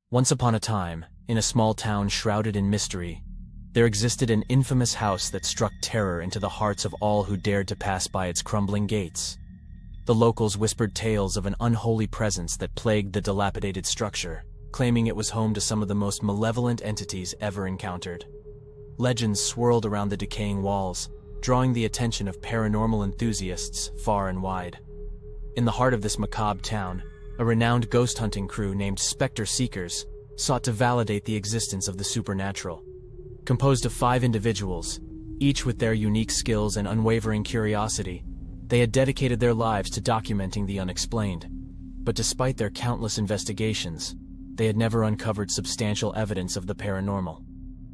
Once upon a time, in a small town shrouded in mystery, there existed an infamous house that struck terror into the hearts of all who dared to pass by its crumbling gates. The locals whispered tales of an unholy presence that plagued the dilapidated structure, claiming it was home to some of the most malevolent entities ever encountered. Legends swirled around the decaying walls, drawing the attention of paranormal enthusiasts far and wide. In the heart of this macabre town, a renowned ghost hunting crew named Specter Seekers sought to validate the existence of the supernatural. Composed of 5 individuals, each with their unique skills and unwavering curiosity, they had dedicated their lives to documenting the unexplained. But despite their countless investigations, they had never uncovered substantial evidence of the paranormal.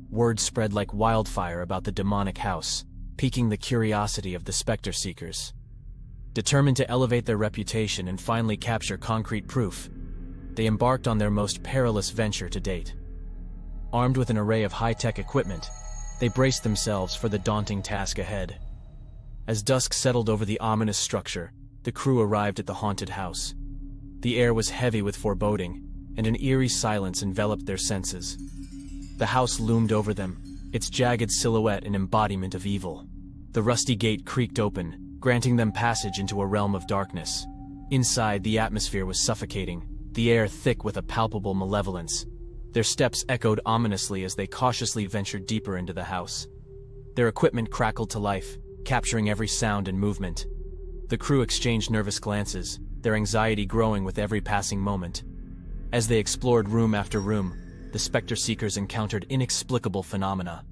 Word spread like wildfire about the demonic house, piquing the curiosity of the Specter Seekers. Determined to elevate their reputation and finally capture concrete proof, they embarked on their most perilous venture to date. Armed with an array of high-tech equipment, they braced themselves for the daunting task ahead. As dusk settled over the ominous structure, the crew arrived at the haunted house. The air was heavy with foreboding, and an eerie silence enveloped their senses. The house loomed over them, its jagged silhouette an embodiment of evil. The rusty gate creaked open, granting them passage into a realm of darkness. Inside, the atmosphere was suffocating, the air thick with a palpable malevolence. Their steps echoed ominously as they cautiously ventured deeper into the house. Their equipment crackled to life, capturing every sound and movement. The crew exchanged nervous glances, their anxiety growing with every passing moment. As they explored room after room, the Specter Seekers encountered inexplicable phenomena.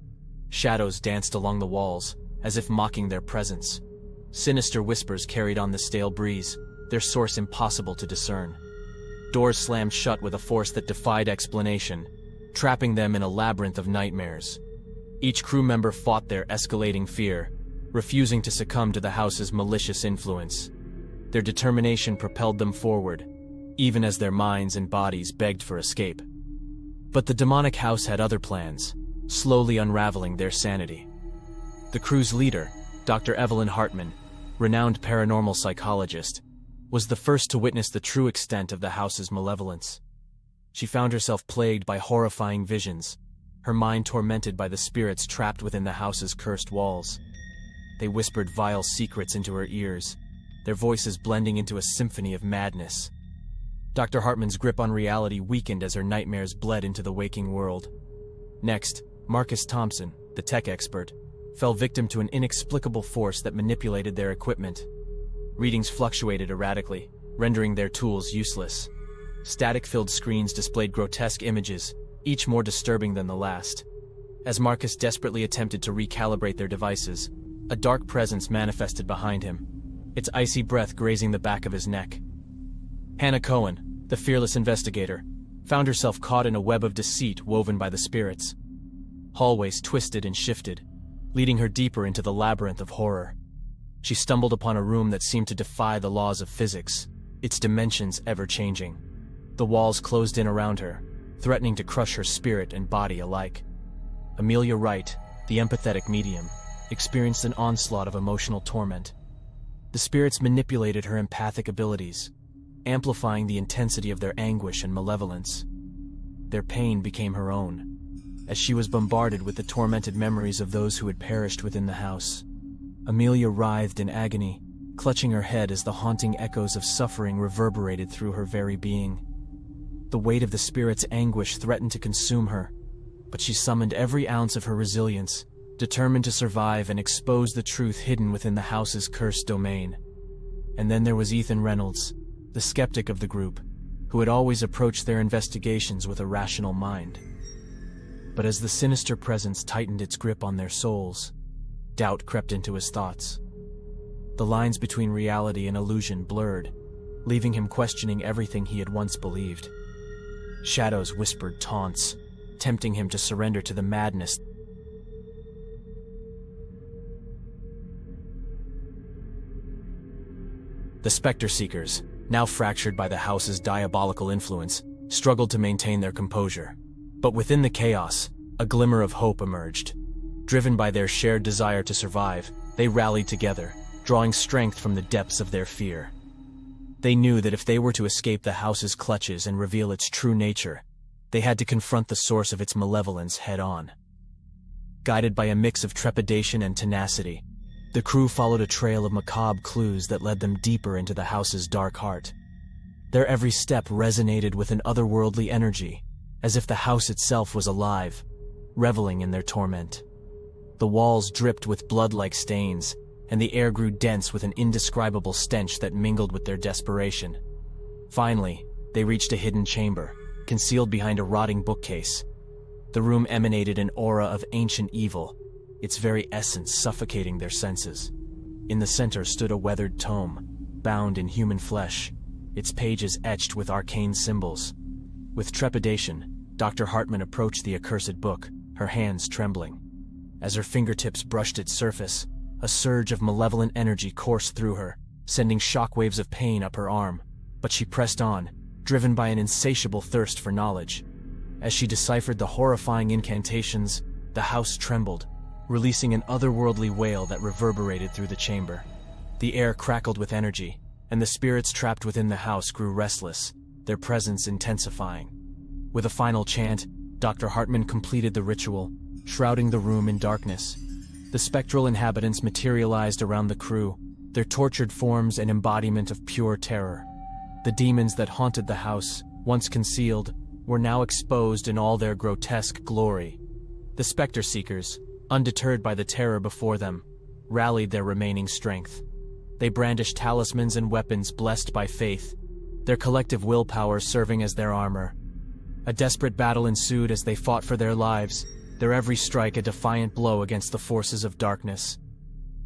Shadows danced along the walls, as if mocking their presence. Sinister whispers carried on the stale breeze, their source impossible to discern. Doors slammed shut with a force that defied explanation, trapping them in a labyrinth of nightmares. Each crew member fought their escalating fear, refusing to succumb to the house's malicious influence. Their determination propelled them forward, even as their minds and bodies begged for escape. But the demonic house had other plans, slowly unraveling their sanity. The crew's leader, Dr. Evelyn Hartman, renowned paranormal psychologist, was the first to witness the true extent of the house's malevolence. She found herself plagued by horrifying visions, her mind tormented by the spirits trapped within the house's cursed walls. They whispered vile secrets into her ears, their voices blending into a symphony of madness. Dr. Hartman's grip on reality weakened as her nightmares bled into the waking world. Next, Marcus Thompson, the tech expert, fell victim to an inexplicable force that manipulated their equipment. Readings fluctuated erratically, rendering their tools useless. Static-filled screens displayed grotesque images, each more disturbing than the last. As Marcus desperately attempted to recalibrate their devices, a dark presence manifested behind him, its icy breath grazing the back of his neck. Hannah Cohen, the fearless investigator, found herself caught in a web of deceit woven by the spirits. Hallways twisted and shifted, leading her deeper into the labyrinth of horror. She stumbled upon a room that seemed to defy the laws of physics, its dimensions ever-changing. The walls closed in around her, threatening to crush her spirit and body alike. Amelia Wright, the empathetic medium, experienced an onslaught of emotional torment. The spirits manipulated her empathic abilities, amplifying the intensity of their anguish and malevolence. Their pain became her own, as she was bombarded with the tormented memories of those who had perished within the house. Amelia writhed in agony, clutching her head as the haunting echoes of suffering reverberated through her very being. The weight of the spirit's anguish threatened to consume her, but she summoned every ounce of her resilience, determined to survive and expose the truth hidden within the house's cursed domain. And then there was Ethan Reynolds, the skeptic of the group, who had always approached their investigations with a rational mind. But as the sinister presence tightened its grip on their souls, doubt crept into his thoughts. The lines between reality and illusion blurred, leaving him questioning everything he had once believed. Shadows whispered taunts, tempting him to surrender to the madness. The Specter Seekers, now fractured by the house's diabolical influence, struggled to maintain their composure. But within the chaos, a glimmer of hope emerged. Driven by their shared desire to survive, they rallied together, drawing strength from the depths of their fear. They knew that if they were to escape the house's clutches and reveal its true nature, They had to confront the source of its malevolence head-on. Guided by a mix of trepidation and tenacity, the crew followed a trail of macabre clues that led them deeper into the house's dark heart. Their every step resonated with an otherworldly energy, as if the house itself was alive, reveling in their torment. The walls dripped with blood-like stains, and the air grew dense with an indescribable stench that mingled with their desperation. Finally, they reached a hidden chamber, concealed behind a rotting bookcase. The room emanated an aura of ancient evil, its very essence suffocating their senses. In the center stood a weathered tome, bound in human flesh, its pages etched with arcane symbols. With trepidation, Dr. Hartman approached the accursed book, her hands trembling. As her fingertips brushed its surface, a surge of malevolent energy coursed through her, sending shockwaves of pain up her arm. But she pressed on, driven by an insatiable thirst for knowledge. As she deciphered the horrifying incantations, the house trembled, releasing an otherworldly wail that reverberated through the chamber. The air crackled with energy, and the spirits trapped within the house grew restless, their presence intensifying. With a final chant, Dr. Hartman completed the ritual, shrouding the room in darkness. The spectral inhabitants materialized around the crew, their tortured forms an embodiment of pure terror. The demons that haunted the house, once concealed, were now exposed in all their grotesque glory. The Specter Seekers, undeterred by the terror before them, rallied their remaining strength. They brandished talismans and weapons blessed by faith, their collective willpower serving as their armor. A desperate battle ensued as they fought for their lives, their every strike a defiant blow against the forces of darkness.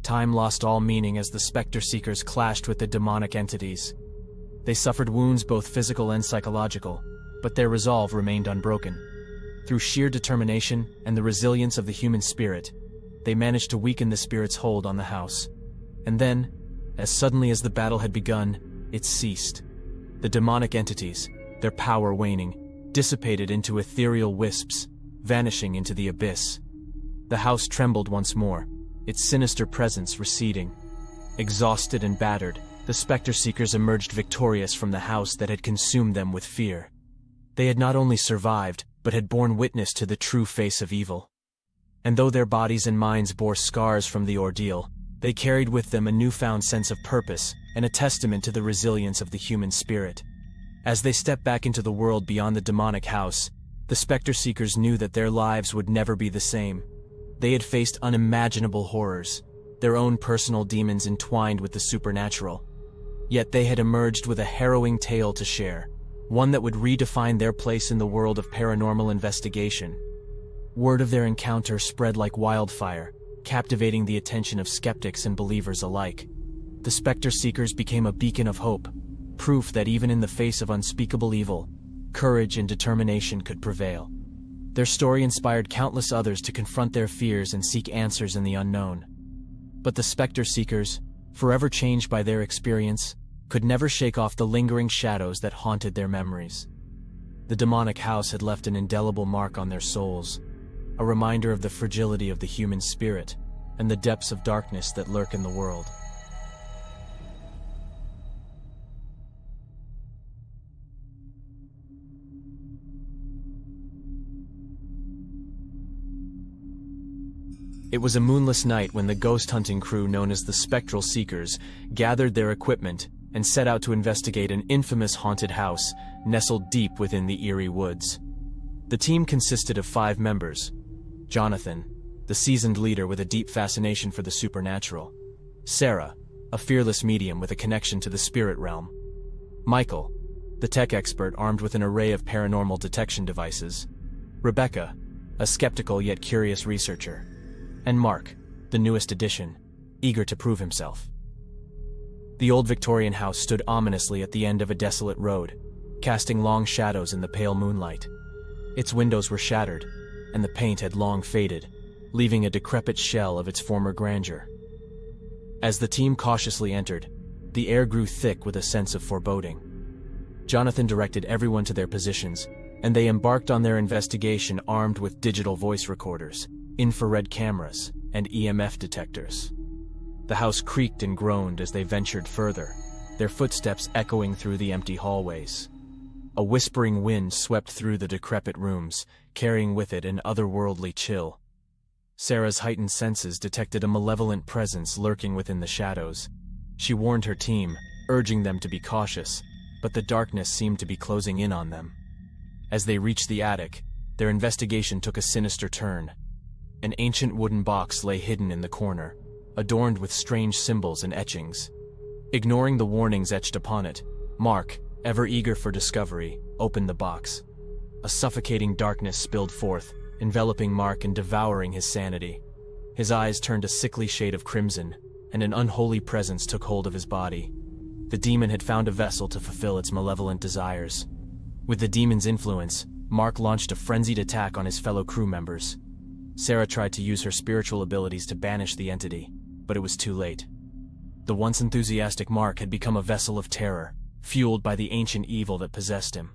Time lost all meaning as the Specter Seekers clashed with the demonic entities. They suffered wounds both physical and psychological, but their resolve remained unbroken. Through sheer determination and the resilience of the human spirit, they managed to weaken the spirit's hold on the house. And then, as suddenly as the battle had begun, it ceased. The demonic entities, their power waning, dissipated into ethereal wisps, vanishing into the abyss. The house trembled once more, its sinister presence receding. Exhausted and battered, the Specter Seekers emerged victorious from the house that had consumed them with fear. They had not only survived, but had borne witness to the true face of evil. And though their bodies and minds bore scars from the ordeal, they carried with them a newfound sense of purpose and a testament to the resilience of the human spirit. As they stepped back into the world beyond the demonic house, the Specter Seekers knew that their lives would never be the same. They had faced unimaginable horrors, their own personal demons entwined with the supernatural. Yet they had emerged with a harrowing tale to share, one that would redefine their place in the world of paranormal investigation. Word of their encounter spread like wildfire, captivating the attention of skeptics and believers alike. The Specter Seekers became a beacon of hope, proof that even in the face of unspeakable evil, courage and determination could prevail. Their story inspired countless others to confront their fears and seek answers in the unknown. But the Specter Seekers, forever changed by their experience, could never shake off the lingering shadows that haunted their memories. The demonic house had left an indelible mark on their souls, a reminder of the fragility of the human spirit and the depths of darkness that lurk in the world. It was a moonless night when the ghost hunting crew known as the Spectral Seekers gathered their equipment and set out to investigate an infamous haunted house nestled deep within the Eerie woods. The team consisted of 5 members: Jonathan, the seasoned leader with a deep fascination for the supernatural; Sarah, a fearless medium with a connection to the spirit realm; Michael, the tech expert armed with an array of paranormal detection devices; Rebecca, a skeptical yet curious researcher; and Mark, the newest addition, eager to prove himself. The old Victorian house stood ominously at the end of a desolate road, casting long shadows in the pale moonlight. Its windows were shattered, and the paint had long faded, leaving a decrepit shell of its former grandeur. As the team cautiously entered, the air grew thick with a sense of foreboding. Jonathan directed everyone to their positions, and they embarked on their investigation armed with digital voice recorders, infrared cameras, and EMF detectors. The house creaked and groaned as they ventured further, their footsteps echoing through the empty hallways. A whispering wind swept through the decrepit rooms, carrying with it an otherworldly chill. Sarah's heightened senses detected a malevolent presence lurking within the shadows. She warned her team, urging them to be cautious, but the darkness seemed to be closing in on them. As they reached the attic, their investigation took a sinister turn. An ancient wooden box lay hidden in the corner, adorned with strange symbols and etchings. Ignoring the warnings etched upon it, Mark, ever eager for discovery, opened the box. A suffocating darkness spilled forth, enveloping Mark and devouring his sanity. His eyes turned a sickly shade of crimson, and an unholy presence took hold of his body. The demon had found a vessel to fulfill its malevolent desires. With the demon's influence, Mark launched a frenzied attack on his fellow crew members. Sarah tried to use her spiritual abilities to banish the entity, but it was too late. The once enthusiastic Mark had become a vessel of terror, fueled by the ancient evil that possessed him.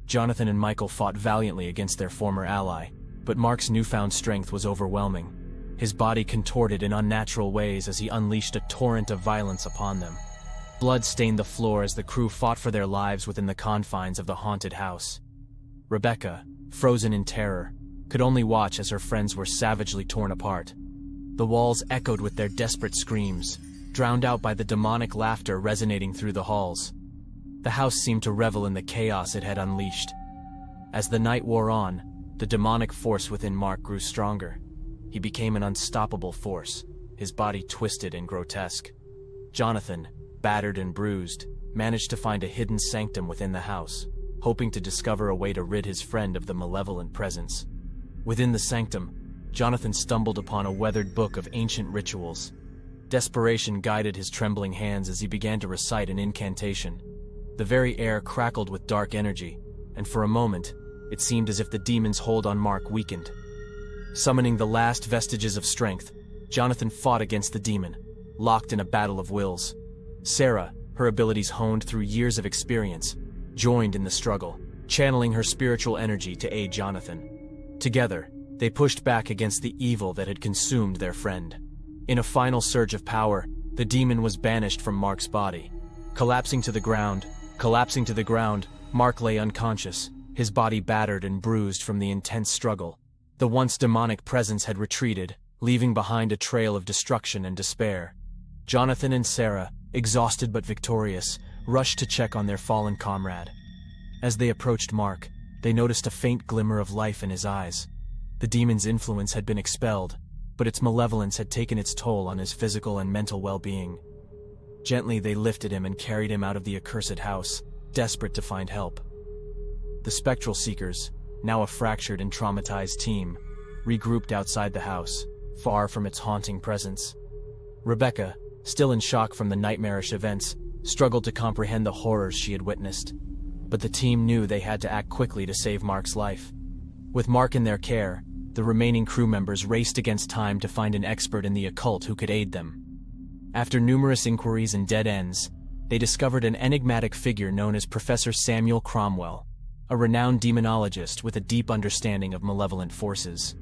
Jonathan and Michael fought valiantly against their former ally, but Mark's newfound strength was overwhelming. His body contorted in unnatural ways as he unleashed a torrent of violence upon them. Blood stained the floor as the crew fought for their lives within the confines of the haunted house. Rebecca, frozen in terror, could only watch as her friends were savagely torn apart. The walls echoed with their desperate screams, drowned out by the demonic laughter resonating through the halls. The house seemed to revel in the chaos it had unleashed. As the night wore on, the demonic force within Mark grew stronger. He became an unstoppable force, his body twisted and grotesque. Jonathan, battered and bruised, managed to find a hidden sanctum within the house, hoping to discover a way to rid his friend of the malevolent presence. Within the sanctum, Jonathan stumbled upon a weathered book of ancient rituals. Desperation guided his trembling hands as he began to recite an incantation. The very air crackled with dark energy, and for a moment, it seemed as if the demon's hold on Mark weakened. Summoning the last vestiges of strength, Jonathan fought against the demon, locked in a battle of wills. Sarah, her abilities honed through years of experience, joined in the struggle, channeling her spiritual energy to aid Jonathan. Together, they pushed back against the evil that had consumed their friend. In a final surge of power, the demon was banished from Mark's body. Collapsing to the ground, Mark lay unconscious, his body battered and bruised from the intense struggle. The once demonic presence had retreated, leaving behind a trail of destruction and despair. Jonathan and Sarah, exhausted but victorious, rushed to check on their fallen comrade. As they approached Mark, they noticed a faint glimmer of life in his eyes. The demon's influence had been expelled, but its malevolence had taken its toll on his physical and mental well-being. Gently they lifted him and carried him out of the accursed house, desperate to find help. The Spectral Seekers, now a fractured and traumatized team, regrouped outside the house, far from its haunting presence. Rebecca, still in shock from the nightmarish events, struggled to comprehend the horrors she had witnessed. But the team knew they had to act quickly to save Mark's life. With Mark in their care, the remaining crew members raced against time to find an expert in the occult who could aid them. After numerous inquiries and dead ends, they discovered an enigmatic figure known as Professor Samuel Cromwell, a renowned demonologist with a deep understanding of malevolent forces.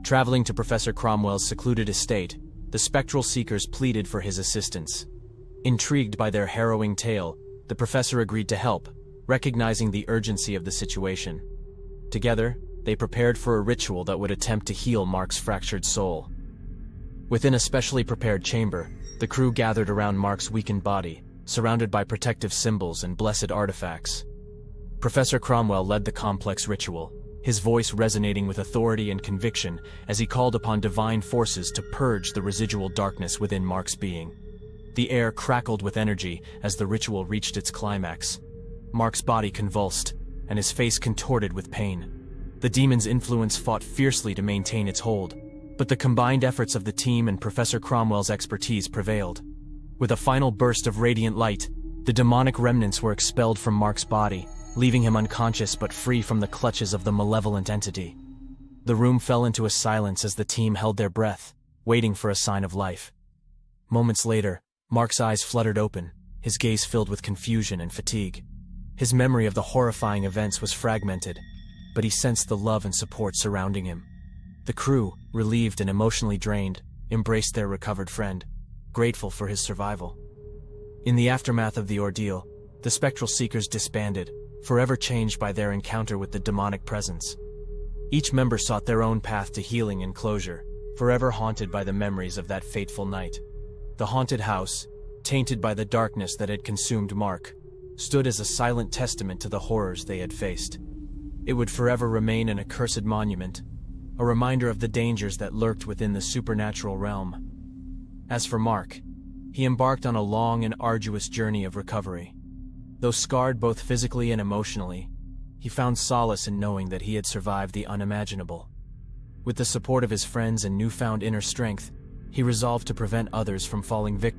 Traveling to Professor Cromwell's secluded estate, the Spectral Seekers pleaded for his assistance. Intrigued by their harrowing tale, the professor agreed to help, recognizing the urgency of the situation. Together, they prepared for a ritual that would attempt to heal Mark's fractured soul. Within a specially prepared chamber, the crew gathered around Mark's weakened body, surrounded by protective symbols and blessed artifacts. Professor Cromwell led the complex ritual, his voice resonating with authority and conviction as he called upon divine forces to purge the residual darkness within Mark's being. The air crackled with energy as the ritual reached its climax. Mark's body convulsed, and his face contorted with pain. The demon's influence fought fiercely to maintain its hold, but the combined efforts of the team and Professor Cromwell's expertise prevailed. With a final burst of radiant light, the demonic remnants were expelled from Mark's body, leaving him unconscious but free from the clutches of the malevolent entity. The room fell into a silence as the team held their breath, waiting for a sign of life. Moments later, Mark's eyes fluttered open, his gaze filled with confusion and fatigue. His memory of the horrifying events was fragmented, but he sensed the love and support surrounding him. The crew, relieved and emotionally drained, embraced their recovered friend, grateful for his survival. In the aftermath of the ordeal, the Spectral Seekers disbanded, forever changed by their encounter with the demonic presence. Each member sought their own path to healing and closure, forever haunted by the memories of that fateful night. The haunted house, tainted by the darkness that had consumed Mark, stood as a silent testament to the horrors they had faced. It would forever remain an accursed monument, a reminder of the dangers that lurked within the supernatural realm. As for Mark, he embarked on a long and arduous journey of recovery. Though scarred both physically and emotionally, he found solace in knowing that he had survived the unimaginable. With the support of his friends and newfound inner strength, he resolved to prevent others from falling victim